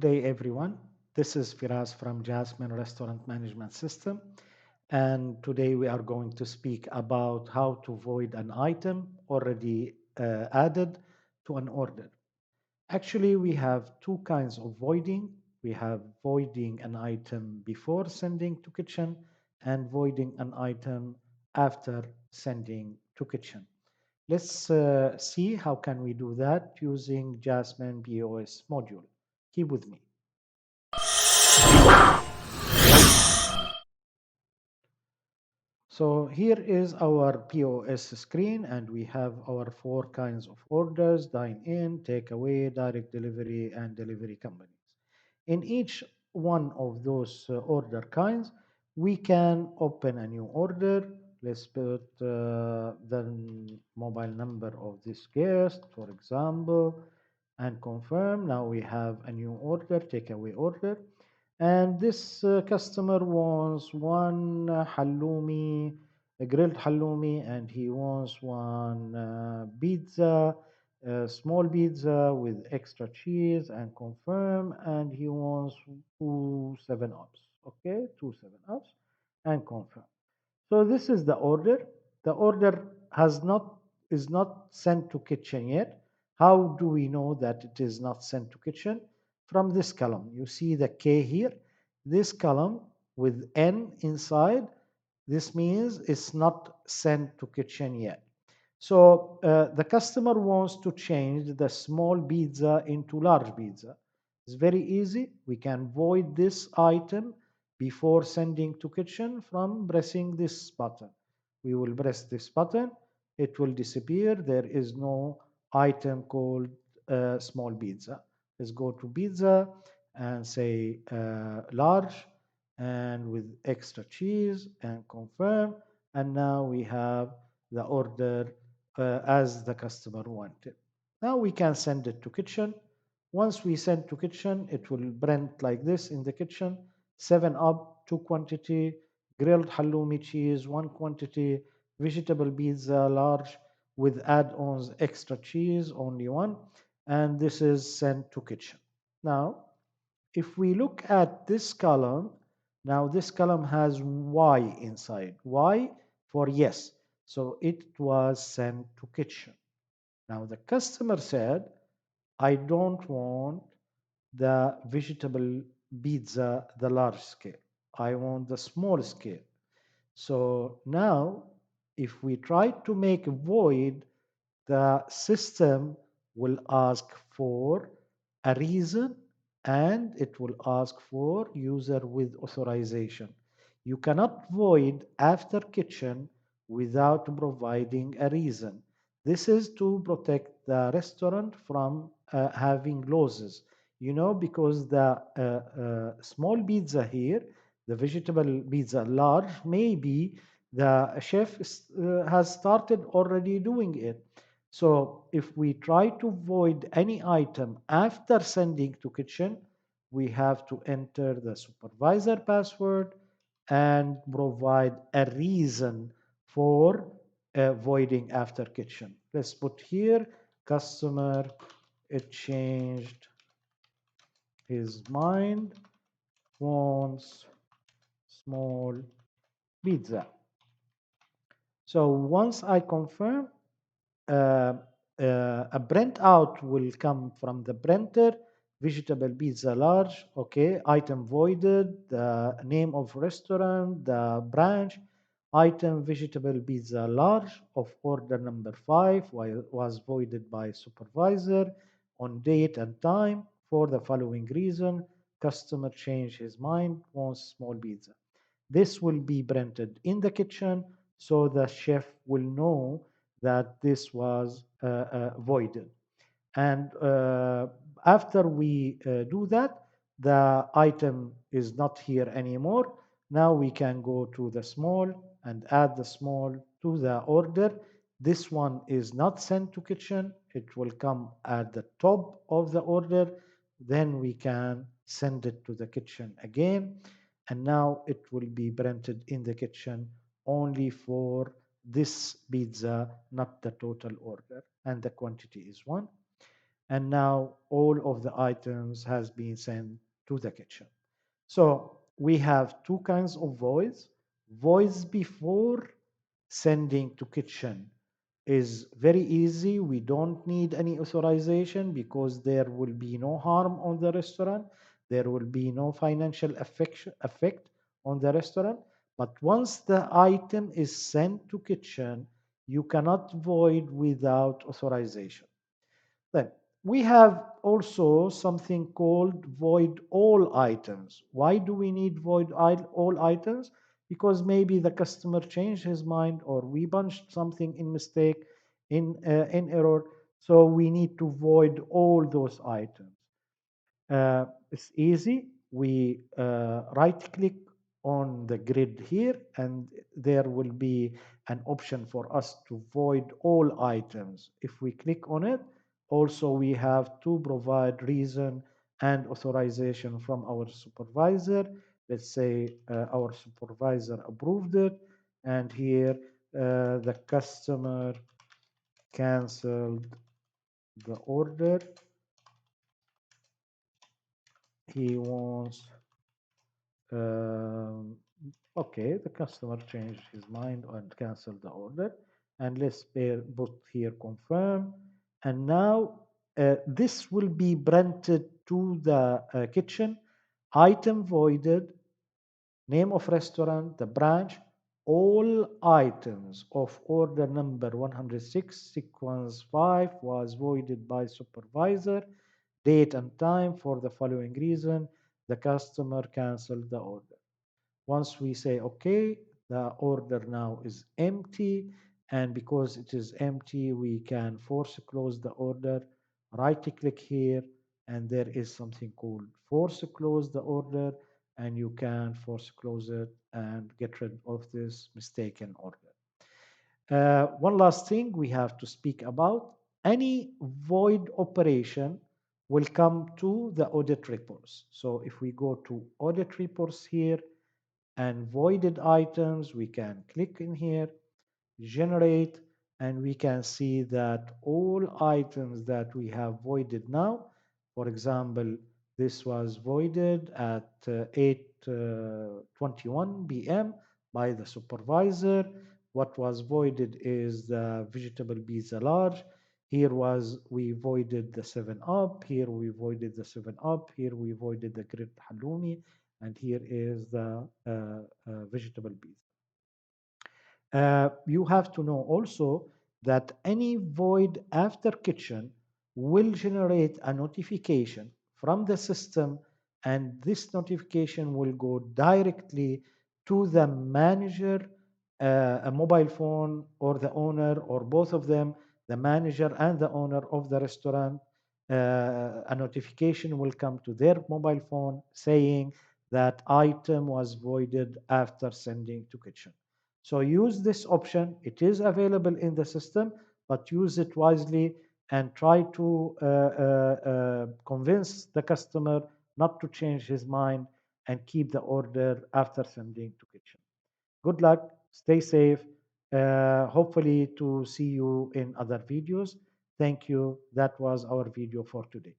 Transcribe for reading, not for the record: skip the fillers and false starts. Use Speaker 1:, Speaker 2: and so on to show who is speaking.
Speaker 1: day, everyone. This is Firas from Jasmine Restaurant Management System. And today we are going to speak about how to void an item already added to an order. Actually, we have two kinds of voiding. We have voiding an item before sending to kitchen and voiding an item after sending to kitchen. Let's see how can we do that using Jasmine POS module. Keep with me. So here is our POS screen, and we have our four kinds of orders: dine-in, takeaway, direct delivery, and delivery companies. In each one of those order kinds, we can open a new order. Let's put the mobile number of this guest, for example, and confirm. Now we have a new order, takeaway order. And this customer wants one halloumi, a grilled halloumi, and he wants one pizza, a small pizza with extra cheese, and confirm. And he wants two 7-Ups. Okay, two 7-Ups, and confirm. So this is the order. The order has not is not sent to kitchen yet. How do we know that it is not sent to kitchen? From this column, you see the K here. This column with N inside, this means it's not sent to kitchen yet. So the customer wants to change the small pizza into large pizza. It's very easy. We can void this item before sending to kitchen from pressing this button. We will press this button. It will disappear. There is no item called small pizza. Let's go to pizza and say large and with extra cheese and confirm. And now we have the order as the customer wanted. Now we can send it to kitchen. Once we send to kitchen, it will print like this in the kitchen: 7-Up, 2 quantity, grilled halloumi cheese, 1 quantity, vegetable pizza large with add-ons extra cheese, only one, and this is sent to kitchen. Now, if we look at this column, now this column has Y inside. Y for yes. So it was sent to kitchen. Now the customer said, I don't want the vegetable pizza, the large scale. I want the small scale. So now, if we try to make a void, the system will ask for a reason and it will ask for user with authorization. You cannot void after kitchen without providing a reason. This is to protect the restaurant from having losses. Because the small pizza here, the vegetable pizza large, maybe the chef has started already doing it. So if we try to void any item after sending to kitchen, we have to enter the supervisor password and provide a reason for voiding after kitchen. Let's put here customer, it changed his mind, wants small pizza. So once I confirm, uh, a printout will come from the printer: vegetable pizza large, okay, item voided, the name of restaurant, the branch, item vegetable pizza large of order number 5 was voided by supervisor on date and time for the following reason: customer changed his mind, wants small pizza. This will be printed in the kitchen so the chef will know that this was voided. And after we do that, the item is not here anymore. Now we can go to the small and add the small to the order. This one is not sent to kitchen. It will come at the top of the order. Then we can send it to the kitchen again. And now it will be printed in the kitchen only for this pizza, not the total order. And the quantity is one. and now all of the items has been sent to the kitchen. So we have two kinds of voice. Voice before sending to kitchen is very easy. We don't need any authorization because there will be no harm on the restaurant. There will be no financial effect on the restaurant. But once the item is sent to kitchen, you cannot void without authorization. Then we have also something called void all items. Why do we need all items? Because maybe the customer changed his mind or we punched something in mistake, in error. So we need to void all those items. It's easy. We right click on the grid here, and there will be an option for us to void all items. If we click on it, also we have to provide reason and authorization from our supervisor. Let's say our supervisor approved it, and here the customer canceled the order. He wants Um, okay, the customer changed his mind and canceled the order. And let's put here confirm. And now this will be printed to the kitchen. Item voided, name of restaurant, the branch, all items of order number 106, sequence 5 was voided by supervisor, date and time for the following reason, the customer canceled the order. Once we say OK, the order now is empty. And because it is empty, we can force close the order, right click here, and there is something called force close the order, and you can force close it and get rid of this mistaken order. One last thing we have to speak about, any void operation will come to the audit reports. So if we go to audit reports here, and voided items, we can click in here, generate, and we can see that all items that we have voided now, for example, this was voided at 8:21 p.m. by the supervisor. What was voided is the vegetable pizza large. Here was we voided the 7 up, here we voided the 7 up, here we voided the grilled halloumi, and here is the vegetable pizza. You have to know also that any void after kitchen will generate a notification from the system, and this notification will go directly to the manager, a mobile phone, or the owner, or both of them, the manager and the owner of the restaurant. A notification will come to their mobile phone saying that item was voided after sending to kitchen. So use this option. It is available in the system, but use it wisely and try to convince the customer not to change his mind and keep the order after sending to kitchen. Good luck. Stay safe. Hopefully to see you in other videos. Thank you. That was our video for today.